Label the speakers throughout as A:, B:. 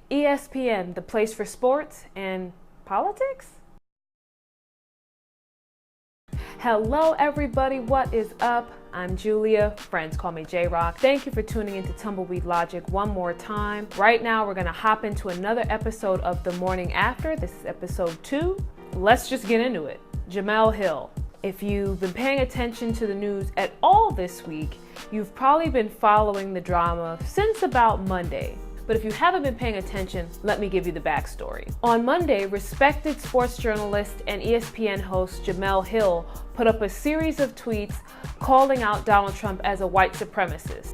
A: ESPN, the place for sports and politics? Hello everybody, what is up? I'm Julia, friends call me J-Rock. Thank you for tuning into Tumbleweed Logic one more time. Right now we're gonna hop into another episode of The Morning After. This is episode 2. Let's just get into it. Jemele Hill. If you've been paying attention to the news at all this week, you've probably been following the drama since about Monday. But if you haven't been paying attention, let me give you the backstory. On Monday, respected sports journalist and ESPN host Jemele Hill put up a series of tweets calling out Donald Trump as a white supremacist.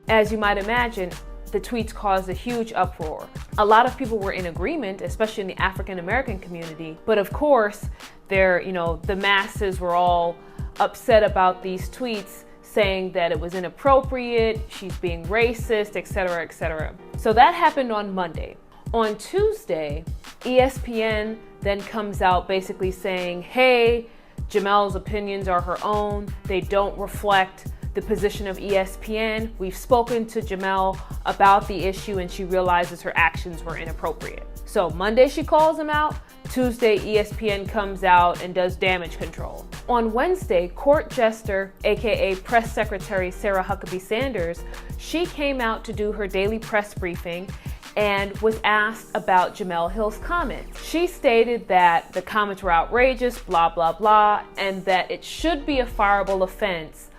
A: As you might imagine, the tweets caused a huge uproar. A lot of people were in agreement, especially in the African American community, but of course, the masses were all upset about these tweets, saying that it was inappropriate, she's being racist, etc., etc. So that happened on Monday. On Tuesday, ESPN then comes out basically saying, hey, Jemele's opinions are her own. They don't reflect the position of ESPN. We've spoken to Jemele about the issue and she realizes her actions were inappropriate. So Monday she calls him out. Tuesday, ESPN comes out and does damage control. On Wednesday, court jester, aka press secretary Sarah Huckabee Sanders, she came out to do her daily press briefing and was asked about Jemele Hill's comments. She stated that the comments were outrageous, blah, blah, blah, and that it should be a fireable offense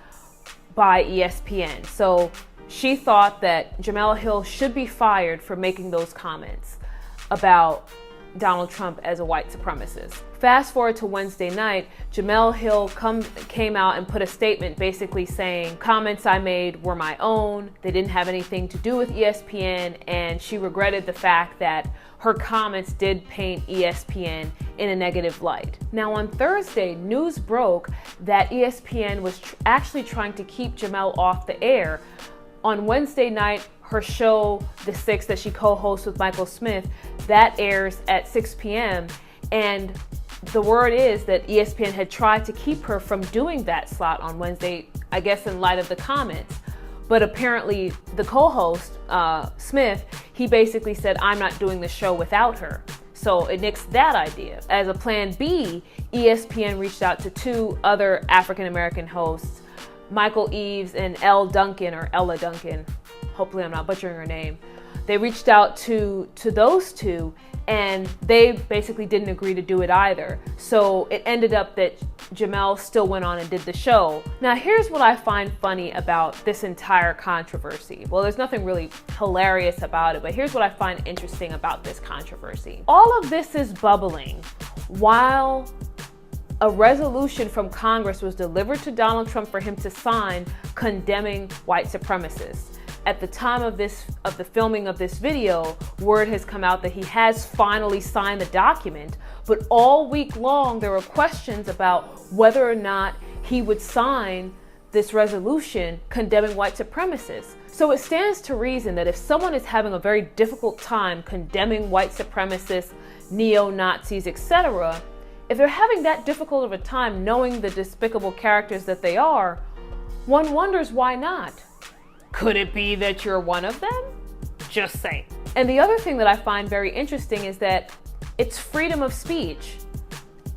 A: by ESPN. So she thought that Jemele Hill should be fired for making those comments about Donald Trump as a white supremacist. Fast forward to Wednesday night, Jemele Hill came out and put a statement basically saying, comments I made were my own, they didn't have anything to do with ESPN, and she regretted the fact that her comments did paint ESPN in a negative light. Now on Thursday, news broke that ESPN was actually trying to keep Jemele off the air. On Wednesday night, her show, The Six, that she co-hosts with Michael Smith, that airs at 6 p.m. And the word is that ESPN had tried to keep her from doing that slot on Wednesday, I guess in light of the comments. But apparently the co-host, Smith, he basically said, I'm not doing the show without her. So it nixed that idea. As a plan B, ESPN reached out to two other African-American hosts, Michael Eaves and Ella Duncan. Hopefully I'm not butchering her name. They reached out to those two and they basically didn't agree to do it either. So it ended up that Jemele still went on and did the show. Now here's what I find funny about this entire controversy. Well, there's nothing really hilarious about it, but here's what I find interesting about this controversy. All of this is bubbling while a resolution from Congress was delivered to Donald Trump for him to sign condemning white supremacists. At the time of the filming of this video, word has come out that he has finally signed the document, but all week long there were questions about whether or not he would sign this resolution condemning white supremacists. So it stands to reason that if someone is having a very difficult time condemning white supremacists, neo-Nazis, etc., if they're having that difficult of a time knowing the despicable characters that they are, one wonders why not. Could it be that you're one of them? Just saying. And the other thing that I find very interesting is that it's freedom of speech.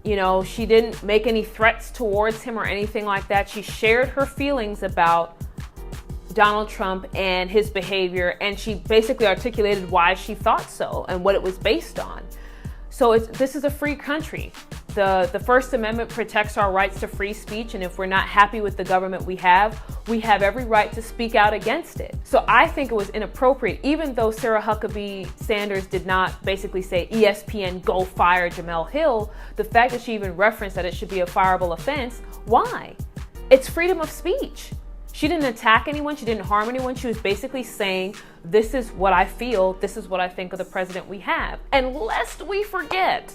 A: You know, she didn't make any threats towards him or anything like that. She shared her feelings about Donald Trump and his behavior, and she basically articulated why she thought so and what it was based on. So this is a free country. The First Amendment protects our rights to free speech, and if we're not happy with the government we have every right to speak out against it. So I think it was inappropriate, even though Sarah Huckabee Sanders did not basically say, ESPN, go fire Jemele Hill, the fact that she even referenced that it should be a fireable offense, why? It's freedom of speech. She didn't attack anyone, she didn't harm anyone, she was basically saying, this is what I feel, this is what I think of the president we have. And lest we forget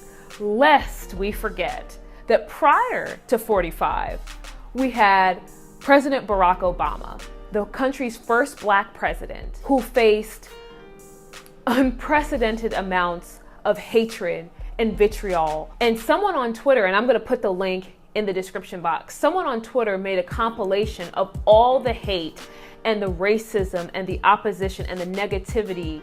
A: that prior to 45, we had President Barack Obama, the country's first Black president, who faced unprecedented amounts of hatred and vitriol. And someone on Twitter, and I'm going to put the link in the description box, someone on Twitter made a compilation of all the hate and the racism and the opposition and the negativity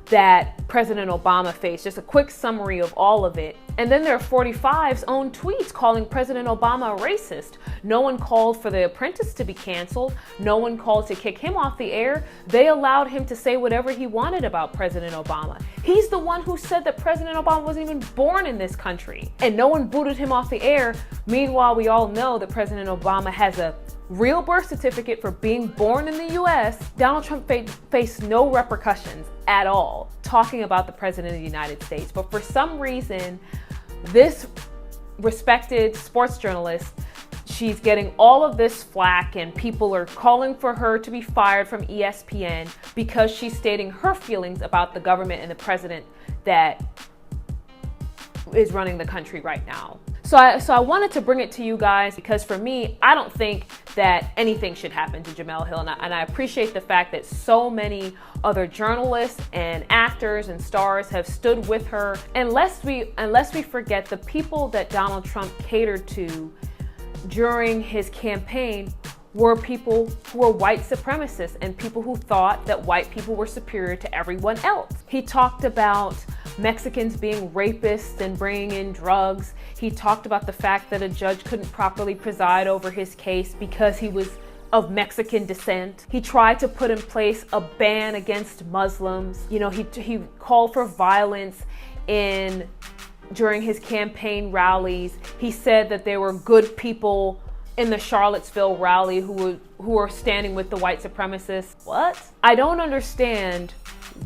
A: that President Obama faced. Just a quick summary of all of it. And then there are 45's own tweets calling President Obama a racist. No one called for The Apprentice to be canceled. No one called to kick him off the air. They allowed him to say whatever he wanted about President Obama. He's the one who said that President Obama wasn't even born in this country. And no one booted him off the air. Meanwhile, we all know that President Obama has a real birth certificate for being born in the US. Donald Trump faced no repercussions at all talking about the President of the United States. But for some reason, this respected sports journalist, she's getting all of this flack and people are calling for her to be fired from ESPN because she's stating her feelings about the government and the president that is running the country right now. So I wanted to bring it to you guys because for me, I don't think that anything should happen to Jemele Hill. And I appreciate the fact that so many other journalists and actors and stars have stood with her. Unless we forget the people that Donald Trump catered to during his campaign were people who were white supremacists and people who thought that white people were superior to everyone else. He talked about Mexicans being rapists and bringing in drugs. He talked about the fact that a judge couldn't properly preside over his case because he was of Mexican descent. He tried to put in place a ban against Muslims. You know, he called for violence during his campaign rallies. He said that there were good people in the Charlottesville rally who were standing with the white supremacists. What? I don't understand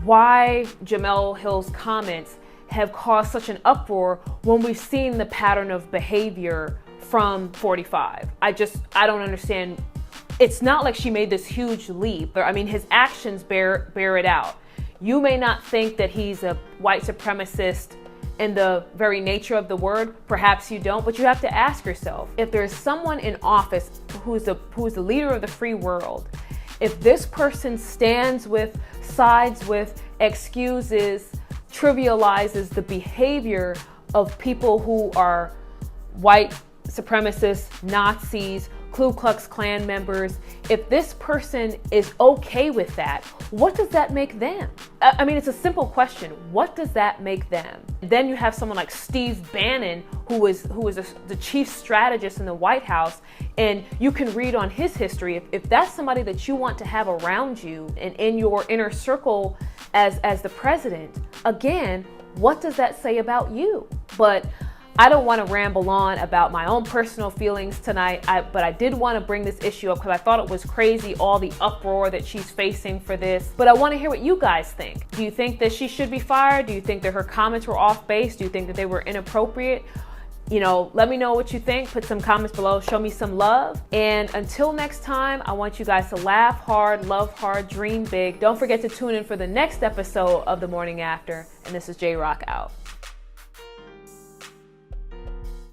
A: why Jemele Hill's comments have caused such an uproar when we've seen the pattern of behavior from 45. I don't understand. It's not like she made this huge leap. I mean, his actions bear it out. You may not think that he's a white supremacist in the very nature of the word. Perhaps you don't, but you have to ask yourself, if there's someone in office who's the leader of the free world, if this person sides with, excuses, trivializes the behavior of people who are white supremacists, Nazis, Ku Klux Klan members, if this person is okay with that, what does that make them? I mean, it's a simple question. What does that make them? Then you have someone like Steve Bannon, who is the chief strategist in the White House, and you can read on his history. If that's somebody that you want to have around you and in your inner circle as the president, again, what does that say about you? But I don't want to ramble on about my own personal feelings tonight, but I did want to bring this issue up because I thought it was crazy, all the uproar that she's facing for this. But I want to hear what you guys think. Do you think that she should be fired? Do you think that her comments were off base? Do you think that they were inappropriate? You know, let me know what you think. Put some comments below. Show me some love. And until next time, I want you guys to laugh hard, love hard, dream big. Don't forget to tune in for the next episode of The Morning After. And this is J-Rock out.